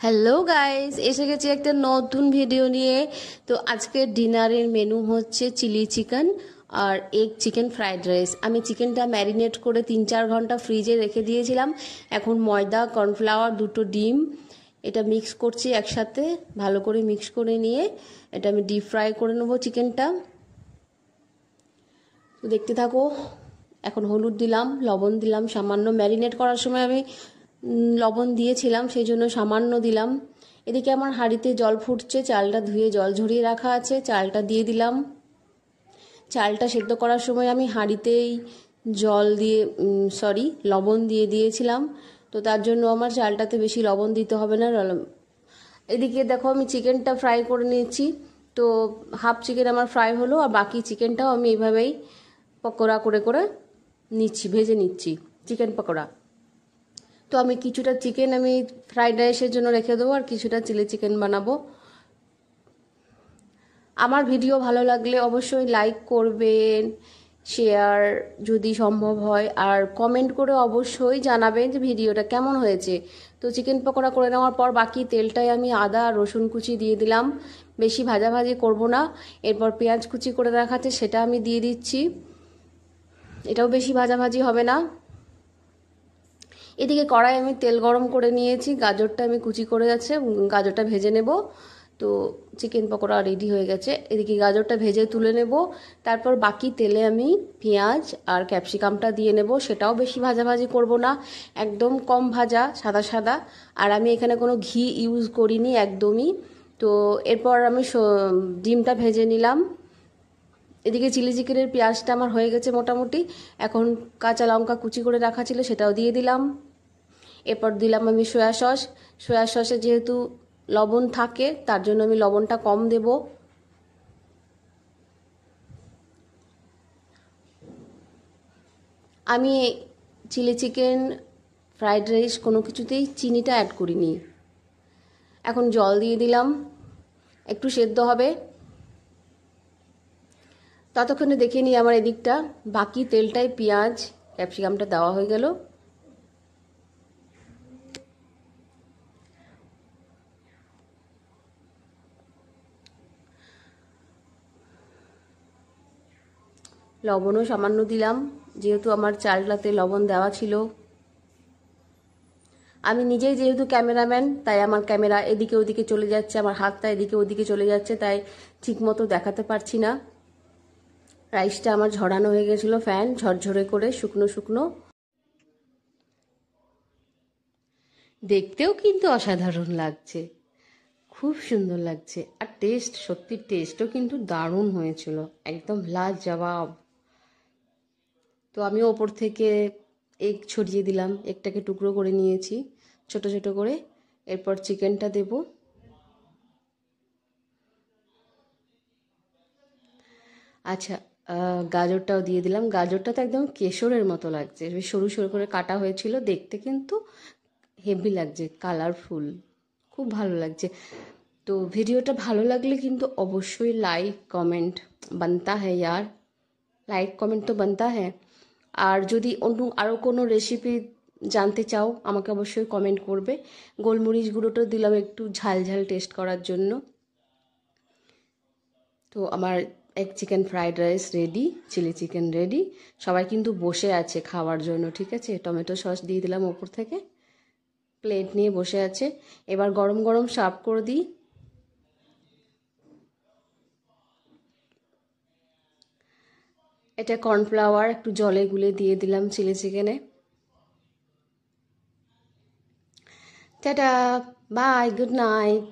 Hello guys, এসে গেছি একটা নতুন ভিডিও নিয়ে। তো আজকে ডিনারের মেনু হচ্ছে চিলি চিকেন আর এগ চিকেন ফ্রাইড রাইস। আমি চিকেনটা ম্যারিনেট করে 3-4 ঘন্টা ফ্রিজে রেখে দিয়েছিলাম। এখন ময়দা, কর্নফ্লাওয়ার, 2টো ডিম এটা মিক্স করছি একসাথে, ভালো করে মিক্স করে নিয়ে এটা আমি ডিপ ফ্রাই করে নেবো চিকেনটা। তো দেখতে থাকো। এখন হলুদ দিলাম, লবণ দিলাম সামান্য। ম্যারিনেট করার সময় আমি লবণ দিয়েছিলাম, সেই জন্য সামান্য দিলাম। এদিকে আমার হাঁড়িতে জল ফুটছে, চালটা ধুয়ে জল ঝরিয়ে রাখা আছে, চালটা দিয়ে দিলাম। চালটা সেদ্ধ করার সময় আমি হাঁড়িতেই জল দিয়ে লবণ দিয়ে দিয়েছিলাম। তো তার জন্য আমার চালটাতে বেশি লবণ দিতে হবে না। এদিকে দেখো আমি চিকেনটা ফ্রাই করে নিয়েছি। তো হাফ চিকেন আমার ফ্রাই হলো, আর বাকি চিকেনটাও আমি এইভাবেই পকোড়া করে করে নিচ্ছি, ভেজে নিচ্ছি চিকেন পকোড়া। তো আমি কিছুটা চিকেন আমি ফ্রাইড রাইসের জন্য রেখে দেবো, আর কিছুটা চিলি চিকেন বানাবো। আমার ভিডিও ভালো লাগলে অবশ্যই লাইক করবেন, শেয়ার যদি সম্ভব হয়, আর কমেন্ট করে অবশ্যই জানাবেন যে ভিডিওটা কেমন হয়েছে। তো চিকেন পকোড়া করে নেওয়ার পর বাকি তেলটাই আমি আদা আর রসুন কুচি দিয়ে দিলাম। বেশি ভাজাভাজি করব না। এরপর পেঁয়াজ কুচি করে রাখা আছে সেটা আমি দিয়ে দিচ্ছি, এটাও বেশি ভাজাভাজি হবে না। এদিকে কড়াই আমি তেল গরম করে নিয়েছি, গাজরটা আমি কুচি করে যাচ্ছে, গাজরটা ভেজে নেব। তো চিকেন পকোড়া রেডি হয়ে গেছে। এদিকে গাজরটা ভেজে তুলে নেব। তারপর বাকি তেলে আমি পেঁয়াজ আর ক্যাপসিকামটা দিয়ে নেব, সেটাও বেশি ভাজাভাজি করব না, একদম কম ভাজা, সাদা সাদা। আর আমি এখানে কোনো ঘি ইউজ করিনি একদমই। তো এরপর আমি ডিমটা ভেজে নিলাম। এদিকে চিলি চিকেনের পেঁয়াজটা আমার হয়ে গেছে মোটামুটি। এখন কাঁচা লঙ্কা কুচি করে রাখা ছিল সেটাও দিয়ে দিলাম। এরপর দিলাম আমি সয়া সস। সয়া সসে যেহেতু লবণ থাকে তার জন্য আমি লবণটা কম দেব। আমি চিলি চিকেন, ফ্রাইড রাইস কোনো কিছুতেই চিনিটা অ্যাড করিনি। এখন জল দিয়ে দিলাম, একটু সেদ্ধ হবে। ততক্ষণে দেখে নিই আমার এদিকটা বাকি তেলটায় পেঁয়াজ ক্যাপসিকামটা দেওয়া হয়ে গেল। লবণও সামান্য দিলাম, যেহেতু আমার চালটাতে লবণ দেওয়া ছিল। আমি নিজেই যেহেতু ক্যামেরাম্যান, তাই আমার ক্যামেরা এদিকে ওদিকে চলে যাচ্ছে, আমার হাতটা এদিকে ওদিকে চলে যাচ্ছে, তাই ঠিকমতো দেখাতে পারছি না। রাইসটা আমার ঝরানো হয়ে গেছিলো, ফ্যান ঝরঝরে করে, শুকনো শুকনো। দেখতেও কিন্তু অসাধারণ লাগছে, খুব সুন্দর লাগছে। আর সত্যি টেস্টও কিন্তু দারুণ হয়েছিল, একদম লাজবাব। তো আমি ওপর থেকে এগ ছড়িয়ে দিলাম, এগটাকে টুকরো করে নিয়েছি ছোট ছোট করে। এরপর চিকেনটা দেব। আচ্ছা, গাজরটাও দিয়ে দিলাম। গাজরটা তো একদম কেশরের মতো লাগছে, সরু সরু করে কাটা হয়েছিল, দেখতে কিন্তু হেভি লাগছে, কালারফুল, খুব ভালো লাগছে। তো ভিডিওটা ভালো লাগলে কিন্তু অবশ্যই লাইক কমেন্ট বানতা হ্যায় ইয়ার, লাইক কমেন্ট তো বানতা হ্যায়। আর যদি অন্য আরও কোনো রেসিপি জানতে চাও আমাকে অবশ্যই কমেন্ট করবে। গোলমরিচ গুঁড়োটা দিলাম একটু ঝাল ঝাল টেস্ট করার জন্য। তো আমার egg chicken fried rice ready, chilli chicken ready. সবাই কিন্তু বসে আছে খাওয়ার জন্য, ঠিক আছে। টমেটো সস দিয়ে দিলাম ওপর থেকে, প্লেট নিয়ে বসে আছে। এবার গরম গরম সার্ভ করে দিই। এটা কর্নফ্লাওয়ার একটু জলে গুলে দিয়ে দিলাম চিলি চিকেনে। Tata, bye, good night.